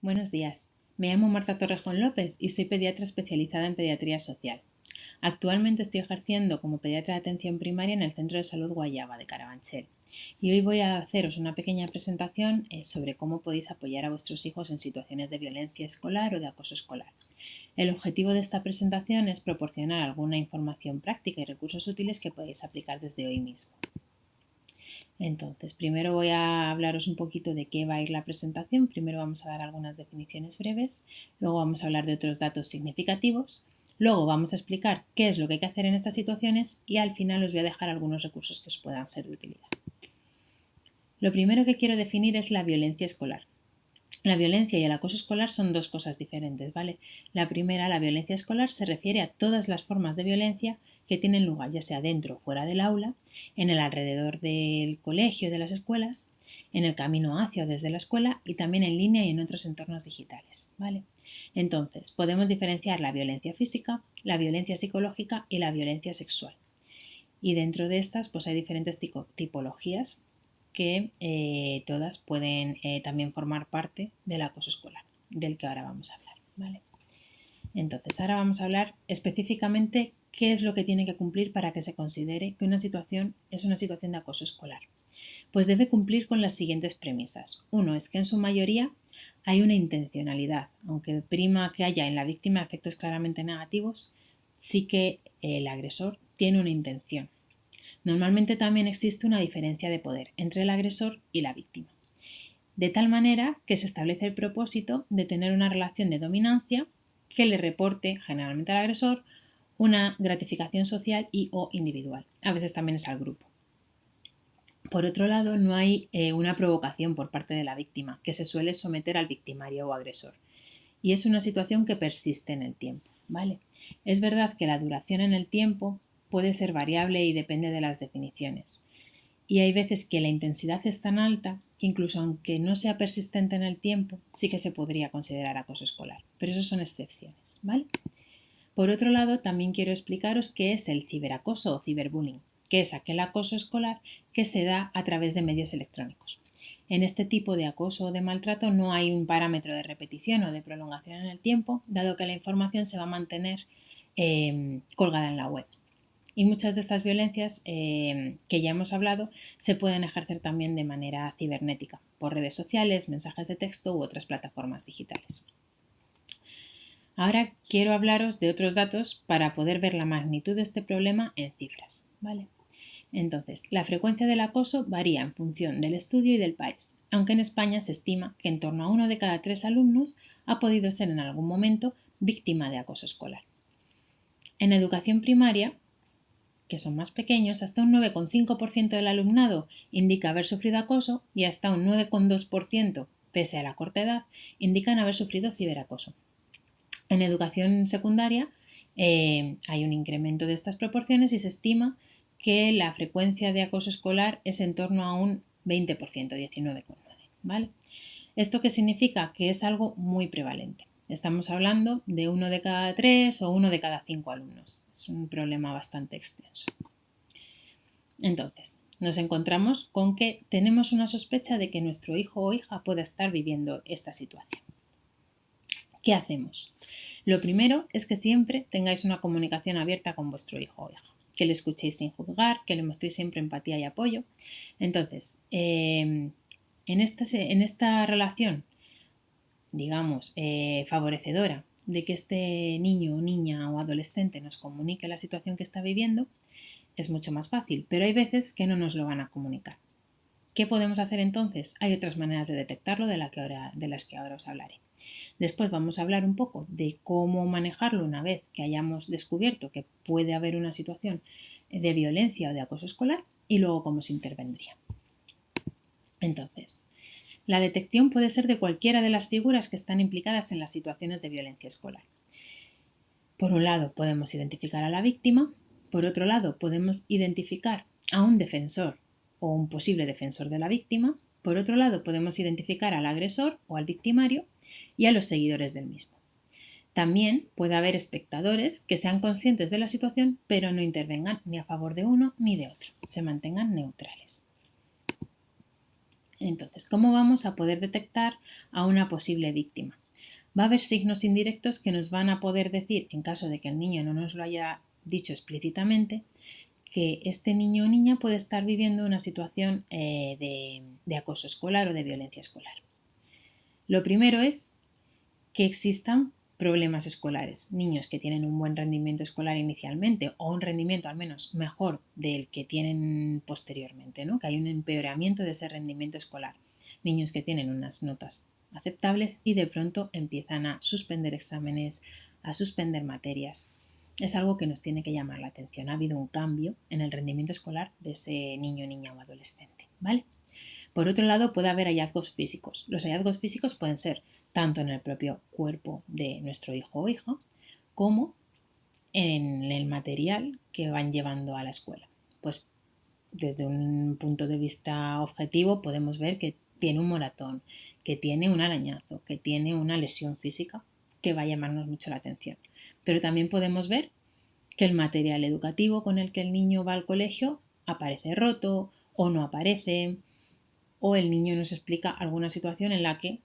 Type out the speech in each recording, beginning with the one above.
Buenos días. Me llamo Marta Torrejón López y soy pediatra especializada en pediatría social. Actualmente estoy ejerciendo como pediatra de atención primaria en el Centro de Salud Guayaba de Carabanchel y hoy voy a haceros una pequeña presentación sobre cómo podéis apoyar a vuestros hijos en situaciones de violencia escolar o de acoso escolar. El objetivo de esta presentación es proporcionar alguna información práctica y recursos útiles que podéis aplicar desde hoy mismo. Entonces, primero voy a hablaros un poquito de qué va a ir la presentación. Primero vamos a dar algunas definiciones breves, luego vamos a hablar de otros datos significativos, luego vamos a explicar qué es lo que hay que hacer en estas situaciones y al final os voy a dejar algunos recursos que os puedan ser de utilidad. Lo primero que quiero definir es la violencia escolar. La violencia y el acoso escolar son dos cosas diferentes, ¿vale? La primera, la violencia escolar, se refiere a todas las formas de violencia que tienen lugar, ya sea dentro o fuera del aula, en el alrededor del colegio, de las escuelas, en el camino hacia o desde la escuela y también en línea y en otros entornos digitales, ¿vale? Entonces, podemos diferenciar la violencia física, la violencia psicológica y la violencia sexual. Y dentro de estas, pues hay diferentes tipologías que todas pueden también formar parte del acoso escolar, del que ahora vamos a hablar, ¿vale? Entonces, ahora vamos a hablar específicamente qué es lo que tiene que cumplir para que se considere que una situación es una situación de acoso escolar. Pues debe cumplir con las siguientes premisas. Uno es que en su mayoría hay una intencionalidad, aunque prima que haya en la víctima efectos claramente negativos, sí que el agresor tiene una intención. Normalmente también existe una diferencia de poder entre el agresor y la víctima, de tal manera que se establece el propósito de tener una relación de dominancia que le reporte generalmente al agresor una gratificación social y o individual. A veces también es al grupo. Por otro lado, no hay una provocación por parte de la víctima, que se suele someter al victimario o agresor. Y es una situación que persiste en el tiempo, ¿vale? Es verdad que la duración en el tiempo puede ser variable y depende de las definiciones. Y hay veces que la intensidad es tan alta que incluso aunque no sea persistente en el tiempo, sí que se podría considerar acoso escolar. Pero eso son excepciones, ¿vale? Por otro lado, también quiero explicaros qué es el ciberacoso o ciberbullying, que es aquel acoso escolar que se da a través de medios electrónicos. En este tipo de acoso o de maltrato no hay un parámetro de repetición o de prolongación en el tiempo, dado que la información se va a mantener colgada en la web. Y muchas de estas violencias que ya hemos hablado se pueden ejercer también de manera cibernética, por redes sociales, mensajes de texto u otras plataformas digitales. Ahora quiero hablaros de otros datos para poder ver la magnitud de este problema en cifras, ¿vale? Entonces, la frecuencia del acoso varía en función del estudio y del país, aunque en España se estima que en torno a 1 de cada 3 alumnos ha podido ser en algún momento víctima de acoso escolar. En educación primaria, que son más pequeños, hasta un 9,5% del alumnado indica haber sufrido acoso y hasta un 9,2%, pese a la corta edad, indican haber sufrido ciberacoso. En educación secundaria hay un incremento de estas proporciones y se estima que la frecuencia de acoso escolar es en torno a un 20%, 19,9%, ¿vale? ¿Esto qué significa? Que es algo muy prevalente. Estamos hablando de 1 de cada 3 o 1 de cada 5 alumnos. Es un problema bastante extenso. Entonces, nos encontramos con que tenemos una sospecha de que nuestro hijo o hija pueda estar viviendo esta situación. ¿Qué hacemos? Lo primero es que siempre tengáis una comunicación abierta con vuestro hijo o hija, que le escuchéis sin juzgar, que le mostréis siempre empatía y apoyo. Entonces, en esta relación, digamos, favorecedora de que este niño o niña o adolescente nos comunique la situación que está viviendo, es mucho más fácil, pero hay veces que no nos lo van a comunicar. ¿Qué podemos hacer entonces? Hay otras maneras de detectarlo de las que ahora os hablaré. Después vamos a hablar un poco de cómo manejarlo una vez que hayamos descubierto que puede haber una situación de violencia o de acoso escolar y luego cómo se intervendría. Entonces, la detección puede ser de cualquiera de las figuras que están implicadas en las situaciones de violencia escolar. Por un lado, podemos identificar a la víctima. Por otro lado, podemos identificar a un defensor o un posible defensor de la víctima. Por otro lado, podemos identificar al agresor o al victimario y a los seguidores del mismo. También puede haber espectadores que sean conscientes de la situación, pero no intervengan ni a favor de uno ni de otro, se mantengan neutrales. Entonces, ¿cómo vamos a poder detectar a una posible víctima? Va a haber signos indirectos que nos van a poder decir, en caso de que el niño no nos lo haya dicho explícitamente, que este niño o niña puede estar viviendo una situación de acoso escolar o de violencia escolar. Lo primero es que existan problemas escolares, niños que tienen un buen rendimiento escolar inicialmente o un rendimiento al menos mejor del que tienen posteriormente, ¿no? Que hay un empeoramiento de ese rendimiento escolar, niños que tienen unas notas aceptables y de pronto empiezan a suspender exámenes, a suspender materias. Es algo que nos tiene que llamar la atención. Ha habido un cambio en el rendimiento escolar de ese niño, niña o adolescente, ¿vale? Por otro lado, puede haber hallazgos físicos. Los hallazgos físicos pueden ser tanto en el propio cuerpo de nuestro hijo o hija como en el material que van llevando a la escuela. Pues desde un punto de vista objetivo podemos ver que tiene un moratón, que tiene un arañazo, que tiene una lesión física que va a llamarnos mucho la atención. Pero también podemos ver que el material educativo con el que el niño va al colegio aparece roto o no aparece, o el niño nos explica alguna situación en la que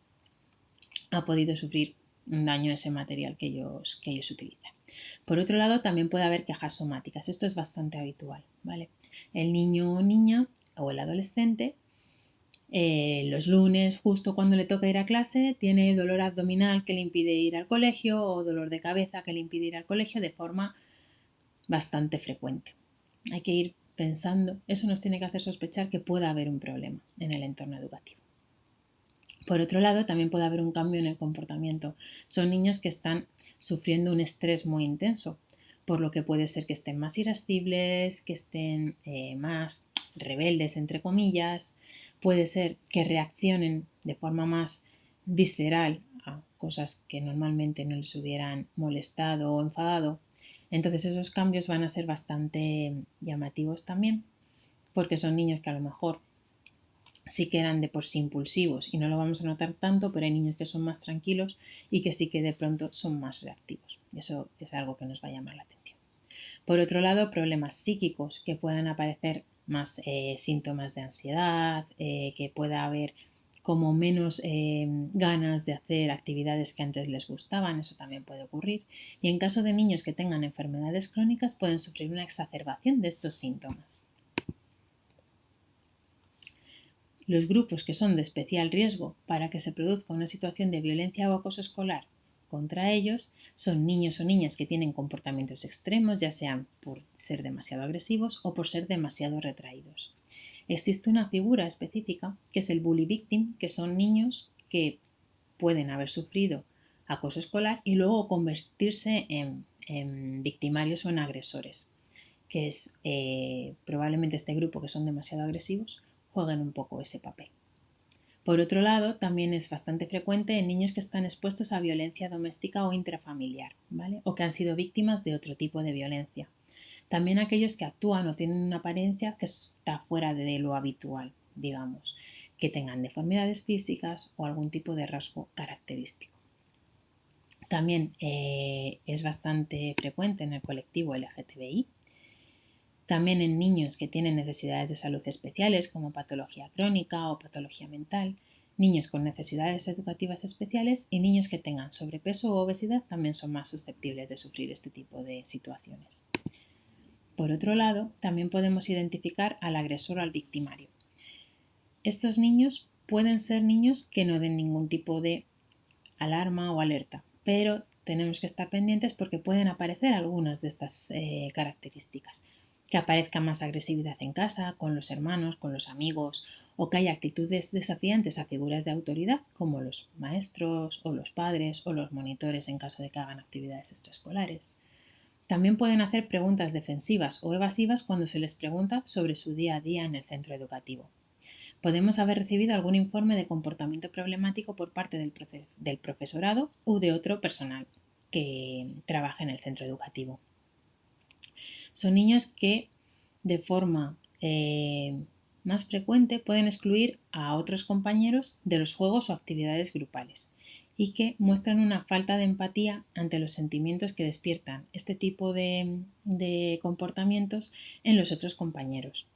ha podido sufrir un daño en ese material que ellos utilizan. Por otro lado, también puede haber quejas somáticas. Esto es bastante habitual, ¿vale? El niño o niña o el adolescente los lunes, justo cuando le toca ir a clase, tiene dolor abdominal que le impide ir al colegio o dolor de cabeza que le impide ir al colegio de forma bastante frecuente. Hay que ir pensando, eso nos tiene que hacer sospechar que pueda haber un problema en el entorno educativo. Por otro lado, también puede haber un cambio en el comportamiento. Son niños que están sufriendo un estrés muy intenso, por lo que puede ser que estén más irascibles, que estén más rebeldes, entre comillas. Puede ser que reaccionen de forma más visceral a cosas que normalmente no les hubieran molestado o enfadado. Entonces esos cambios van a ser bastante llamativos también, porque son niños que a lo mejor sí que eran de por sí impulsivos y no lo vamos a notar tanto, pero hay niños que son más tranquilos y que sí que de pronto son más reactivos. Eso es algo que nos va a llamar la atención. Por otro lado, problemas psíquicos, que puedan aparecer más síntomas de ansiedad, que pueda haber como menos ganas de hacer actividades que antes les gustaban, eso también puede ocurrir. Y en caso de niños que tengan enfermedades crónicas, pueden sufrir una exacerbación de estos síntomas. Los grupos que son de especial riesgo para que se produzca una situación de violencia o acoso escolar contra ellos son niños o niñas que tienen comportamientos extremos, ya sean por ser demasiado agresivos o por ser demasiado retraídos. Existe una figura específica que es el bully victim, que son niños que pueden haber sufrido acoso escolar y luego convertirse en victimarios o en agresores, que es probablemente este grupo que son demasiado agresivos jueguen un poco ese papel. Por otro lado, también es bastante frecuente en niños que están expuestos a violencia doméstica o intrafamiliar, ¿vale? O que han sido víctimas de otro tipo de violencia. También aquellos que actúan o tienen una apariencia que está fuera de lo habitual, digamos, que tengan deformidades físicas o algún tipo de rasgo característico. También es bastante frecuente en el colectivo LGTBI, también en niños que tienen necesidades de salud especiales como patología crónica o patología mental, niños con necesidades educativas especiales y niños que tengan sobrepeso o obesidad también son más susceptibles de sufrir este tipo de situaciones. Por otro lado, también podemos identificar al agresor o al victimario. Estos niños pueden ser niños que no den ningún tipo de alarma o alerta, pero tenemos que estar pendientes porque pueden aparecer algunas de estas características. Que aparezca más agresividad en casa, con los hermanos, con los amigos, o que haya actitudes desafiantes a figuras de autoridad, como los maestros, o los padres, o los monitores en caso de que hagan actividades extraescolares. También pueden hacer preguntas defensivas o evasivas cuando se les pregunta sobre su día a día en el centro educativo. Podemos haber recibido algún informe de comportamiento problemático por parte del profesorado u de otro personal que trabaja en el centro educativo. Son niños que de forma más frecuente pueden excluir a otros compañeros de los juegos o actividades grupales y que muestran una falta de empatía ante los sentimientos que despiertan este tipo de comportamientos en los otros compañeros.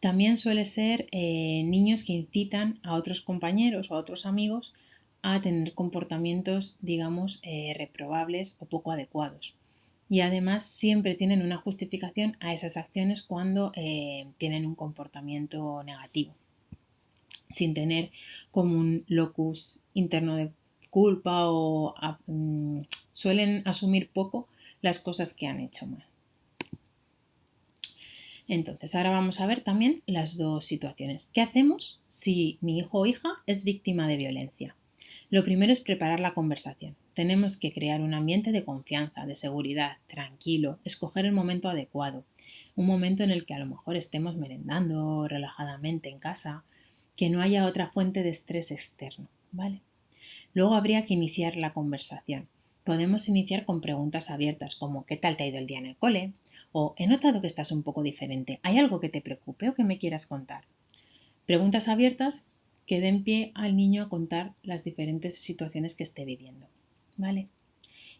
También suele ser niños que incitan a otros compañeros o a otros amigos a tener comportamientos, digamos, reprobables o poco adecuados. Y además siempre tienen una justificación a esas acciones cuando tienen un comportamiento negativo, sin tener como un locus interno de culpa o suelen asumir poco las cosas que han hecho mal. Entonces, ahora vamos a ver también las dos situaciones. ¿Qué hacemos si mi hijo o hija es víctima de violencia? Lo primero es preparar la conversación. Tenemos que crear un ambiente de confianza, de seguridad, tranquilo, escoger el momento adecuado, un momento en el que a lo mejor estemos merendando relajadamente en casa, que no haya otra fuente de estrés externo, ¿vale? Luego habría que iniciar la conversación. Podemos iniciar con preguntas abiertas como ¿qué tal te ha ido el día en el cole? O he notado que estás un poco diferente. ¿Hay algo que te preocupe o que me quieras contar? Preguntas abiertas que den pie al niño a contar las diferentes situaciones que esté viviendo, ¿vale?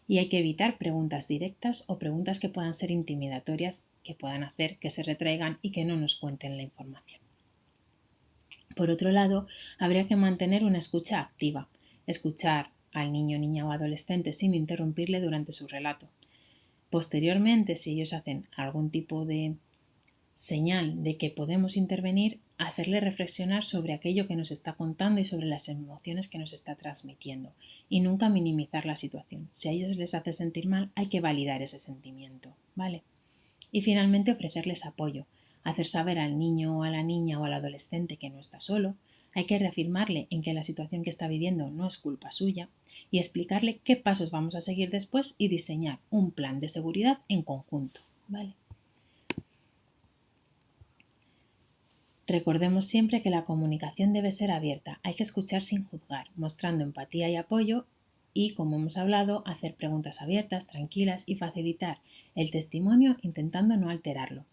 Y hay que evitar preguntas directas o preguntas que puedan ser intimidatorias, que puedan hacer que se retraigan y que no nos cuenten la información. Por otro lado, habría que mantener una escucha activa, escuchar al niño, niña o adolescente sin interrumpirle durante su relato. Posteriormente, si ellos hacen algún tipo de señal de que podemos intervenir, hacerle reflexionar sobre aquello que nos está contando y sobre las emociones que nos está transmitiendo y nunca minimizar la situación. Si a ellos les hace sentir mal, hay que validar ese sentimiento, ¿vale? Y finalmente ofrecerles apoyo, hacer saber al niño o a la niña o al adolescente que no está solo, hay que reafirmarle en que la situación que está viviendo no es culpa suya y explicarle qué pasos vamos a seguir después y diseñar un plan de seguridad en conjunto, ¿vale? Recordemos siempre que la comunicación debe ser abierta, hay que escuchar sin juzgar, mostrando empatía y apoyo y, como hemos hablado, hacer preguntas abiertas, tranquilas y facilitar el testimonio intentando no alterarlo.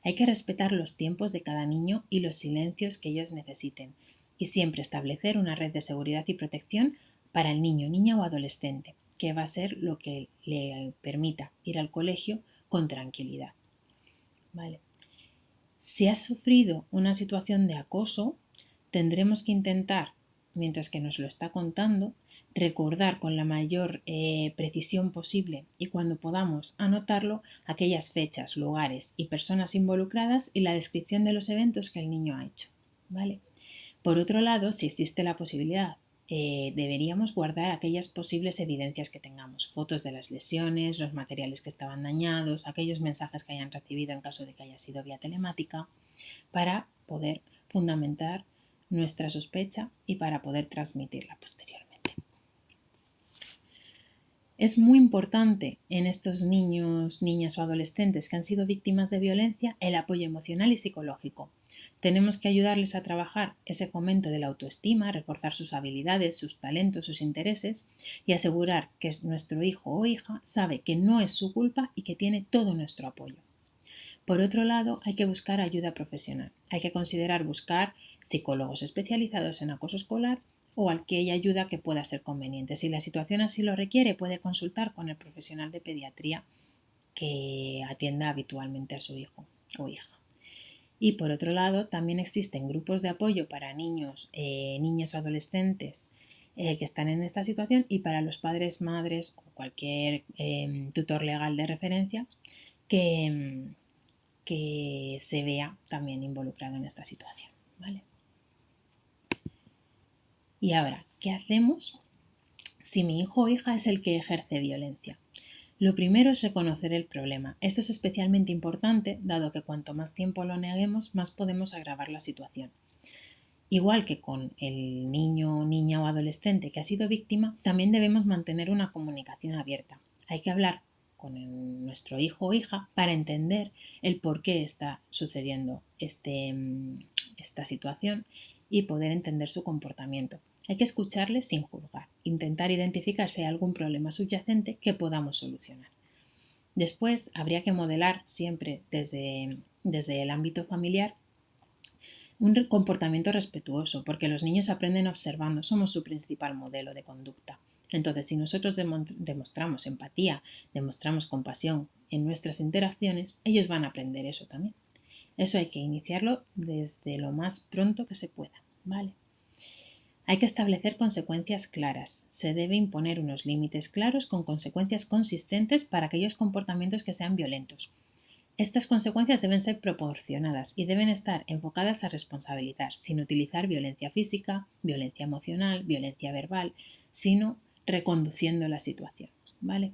Hay que respetar los tiempos de cada niño y los silencios que ellos necesiten y siempre establecer una red de seguridad y protección para el niño, niña o adolescente, que va a ser lo que le permita ir al colegio con tranquilidad. ¿Vale? Si has sufrido una situación de acoso, tendremos que intentar, mientras que nos lo está contando, recordar con la mayor precisión posible y cuando podamos anotarlo aquellas fechas, lugares y personas involucradas y la descripción de los eventos que el niño ha hecho, ¿vale? Por otro lado, si existe la posibilidad, deberíamos guardar aquellas posibles evidencias que tengamos, fotos de las lesiones, los materiales que estaban dañados, aquellos mensajes que hayan recibido en caso de que haya sido vía telemática, para poder fundamentar nuestra sospecha y para poder transmitirla posteriormente. Es muy importante en estos niños, niñas o adolescentes que han sido víctimas de violencia el apoyo emocional y psicológico. Tenemos que ayudarles a trabajar ese fomento de la autoestima, reforzar sus habilidades, sus talentos, sus intereses y asegurar que nuestro hijo o hija sabe que no es su culpa y que tiene todo nuestro apoyo. Por otro lado, hay que buscar ayuda profesional. Hay que considerar buscar psicólogos especializados en acoso escolar o aquella ayuda que pueda ser conveniente. Si la situación así lo requiere, puede consultar con el profesional de pediatría que atienda habitualmente a su hijo o hija. Y por otro lado, también existen grupos de apoyo para niños, niñas o adolescentes que están en esta situación y para los padres, madres o cualquier tutor legal de referencia que se vea también involucrado en esta situación, ¿vale? Y ahora, ¿qué hacemos si mi hijo o hija es el que ejerce violencia? Lo primero es reconocer el problema. Esto es especialmente importante, dado que cuanto más tiempo lo neguemos, más podemos agravar la situación. Igual que con el niño, niña o adolescente que ha sido víctima, también debemos mantener una comunicación abierta. Hay que hablar con nuestro hijo o hija para entender el por qué está sucediendo esta situación y poder entender su comportamiento. Hay que escucharle sin juzgar, intentar identificar si hay algún problema subyacente que podamos solucionar. Después habría que modelar siempre desde el ámbito familiar un comportamiento respetuoso, porque los niños aprenden observando, somos su principal modelo de conducta. Entonces, si nosotros demostramos empatía, demostramos compasión en nuestras interacciones, ellos van a aprender eso también. Eso hay que iniciarlo desde lo más pronto que se pueda, ¿vale? Hay que establecer consecuencias claras. Se debe imponer unos límites claros con consecuencias consistentes para aquellos comportamientos que sean violentos. Estas consecuencias deben ser proporcionadas y deben estar enfocadas a responsabilizar, sin utilizar violencia física, violencia emocional, violencia verbal, sino reconduciendo la situación, ¿vale?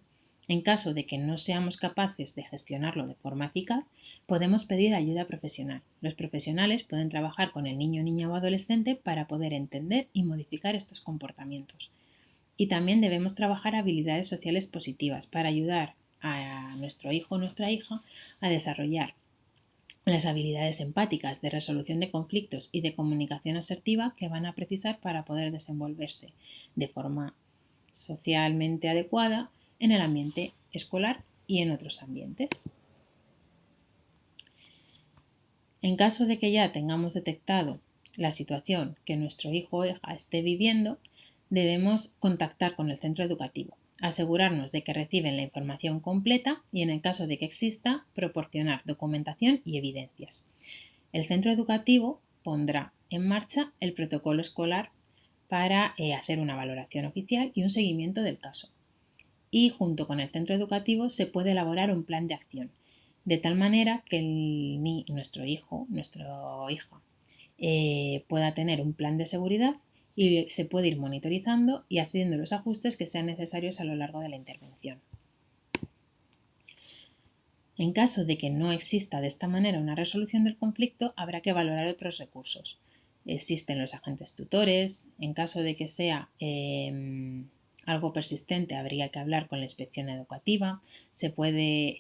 En caso de que no seamos capaces de gestionarlo de forma eficaz, podemos pedir ayuda profesional. Los profesionales pueden trabajar con el niño, niña o adolescente para poder entender y modificar estos comportamientos. Y también debemos trabajar habilidades sociales positivas para ayudar a nuestro hijo o nuestra hija a desarrollar las habilidades empáticas de resolución de conflictos y de comunicación asertiva que van a precisar para poder desenvolverse de forma socialmente adecuada en el ambiente escolar y en otros ambientes. En caso de que ya tengamos detectado la situación que nuestro hijo o hija esté viviendo, debemos contactar con el centro educativo, asegurarnos de que reciben la información completa y, en el caso de que exista, proporcionar documentación y evidencias. El centro educativo pondrá en marcha el protocolo escolar para hacer una valoración oficial y un seguimiento del caso. Y junto con el centro educativo se puede elaborar un plan de acción, de tal manera que nuestro hijo, nuestra hija, pueda tener un plan de seguridad y se puede ir monitorizando y haciendo los ajustes que sean necesarios a lo largo de la intervención. En caso de que no exista de esta manera una resolución del conflicto, habrá que valorar otros recursos. Existen los agentes tutores. En caso de que sea algo persistente, habría que hablar con la inspección educativa. Se puede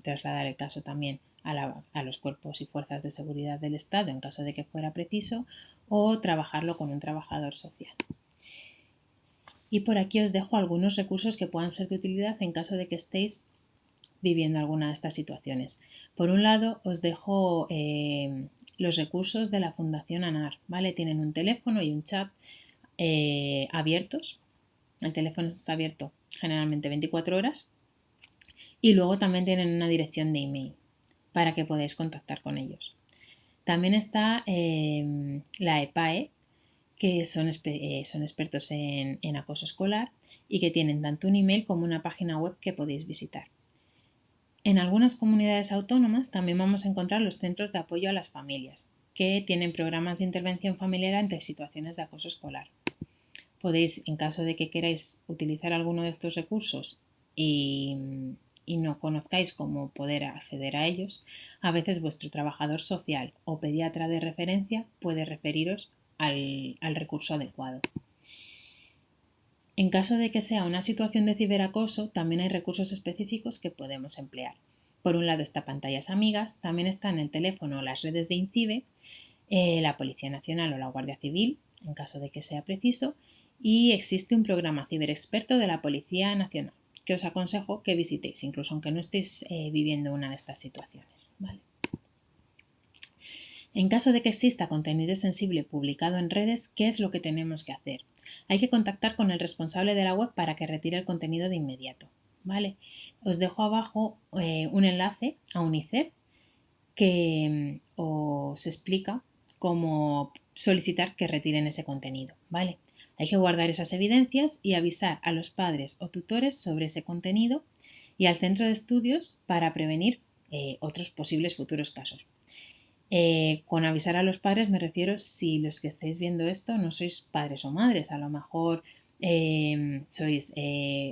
trasladar el caso también a los cuerpos y fuerzas de seguridad del Estado en caso de que fuera preciso, o trabajarlo con un trabajador social. Y por aquí os dejo algunos recursos que puedan ser de utilidad en caso de que estéis viviendo alguna de estas situaciones. Por un lado, os dejo los recursos de la Fundación ANAR, ¿vale? Tienen un teléfono y un chat abiertos. El teléfono está abierto generalmente 24 horas. Y luego también tienen una dirección de email para que podáis contactar con ellos. También está la EPAE, que son expertos en acoso escolar y que tienen tanto un email como una página web que podéis visitar. En algunas comunidades autónomas también vamos a encontrar los centros de apoyo a las familias, que tienen programas de intervención familiar ante situaciones de acoso escolar. Podéis, en caso de que queráis utilizar alguno de estos recursos y no conozcáis cómo poder acceder a ellos, a veces vuestro trabajador social o pediatra de referencia puede referiros al recurso adecuado. En caso de que sea una situación de ciberacoso, también hay recursos específicos que podemos emplear. Por un lado está Pantallas Amigas, también están el teléfono o las redes de INCIBE, la Policía Nacional o la Guardia Civil, en caso de que sea preciso, y existe un programa ciberexperto de la Policía Nacional, que os aconsejo que visitéis, incluso aunque no estéis viviendo una de estas situaciones, ¿vale? En caso de que exista contenido sensible publicado en redes, ¿qué es lo que tenemos que hacer? Hay que contactar con el responsable de la web para que retire el contenido de inmediato, ¿vale? Os dejo abajo un enlace a UNICEF que os explica cómo solicitar que retiren ese contenido, ¿vale? Hay que guardar esas evidencias y avisar a los padres o tutores sobre ese contenido y al centro de estudios para prevenir otros posibles futuros casos. Con avisar a los padres me refiero si los que estáis viendo esto no sois padres o madres, a lo mejor sois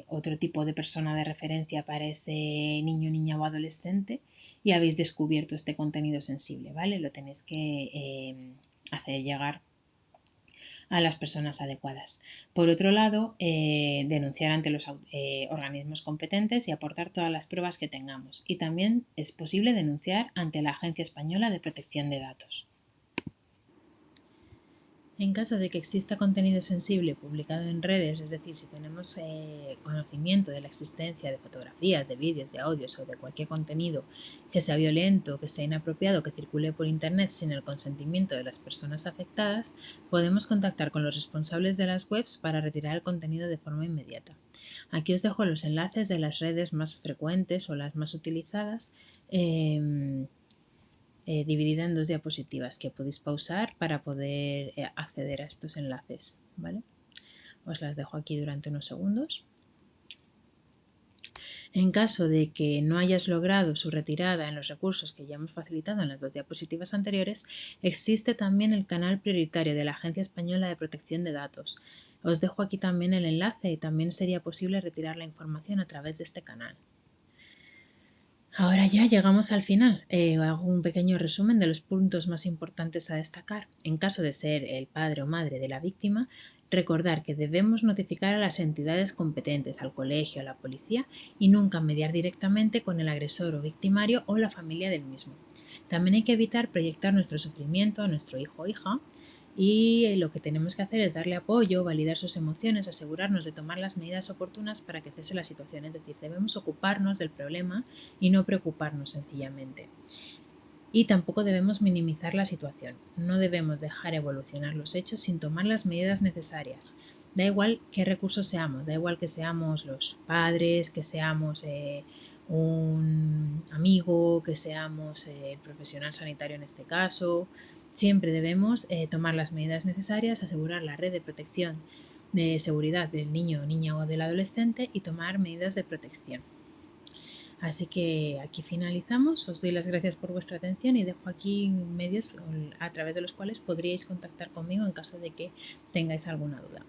otro tipo de persona de referencia para ese niño, niña o adolescente y habéis descubierto este contenido sensible, ¿vale? Lo tenéis que hacer llegar a las personas adecuadas. Por otro lado, denunciar ante los organismos competentes y aportar todas las pruebas que tengamos. Y también es posible denunciar ante la Agencia Española de Protección de Datos. En caso de que exista contenido sensible publicado en redes, es decir, si tenemos conocimiento de la existencia de fotografías, de vídeos, de audios o de cualquier contenido que sea violento, que sea inapropiado, que circule por Internet sin el consentimiento de las personas afectadas, podemos contactar con los responsables de las webs para retirar el contenido de forma inmediata. Aquí os dejo los enlaces de las redes más frecuentes o las más utilizadas dividida en 2 diapositivas que podéis pausar para poder acceder a estos enlaces, ¿vale? Os las dejo aquí durante unos segundos. En caso de que no hayas logrado su retirada en los recursos que ya hemos facilitado en las 2 diapositivas anteriores, existe también el canal prioritario de la Agencia Española de Protección de Datos. Os dejo aquí también el enlace y también sería posible retirar la información a través de este canal. Ahora ya llegamos al final. Hago un pequeño resumen de los puntos más importantes a destacar. En caso de ser el padre o madre de la víctima, recordar que debemos notificar a las entidades competentes, al colegio, a la policía y nunca mediar directamente con el agresor o victimario o la familia del mismo. También hay que evitar proyectar nuestro sufrimiento a nuestro hijo o hija y lo que tenemos que hacer es darle apoyo, validar sus emociones, asegurarnos de tomar las medidas oportunas para que cese la situación. Es decir, debemos ocuparnos del problema y no preocuparnos sencillamente. Y tampoco debemos minimizar la situación. No debemos dejar evolucionar los hechos sin tomar las medidas necesarias. Da igual qué recursos seamos, da igual que seamos los padres, que seamos un amigo, que seamos el profesional sanitario en este caso. Siempre debemos tomar las medidas necesarias, asegurar la red de protección de seguridad del niño, niña o del adolescente y tomar medidas de protección. Así que aquí finalizamos, os doy las gracias por vuestra atención y dejo aquí medios a través de los cuales podríais contactar conmigo en caso de que tengáis alguna duda.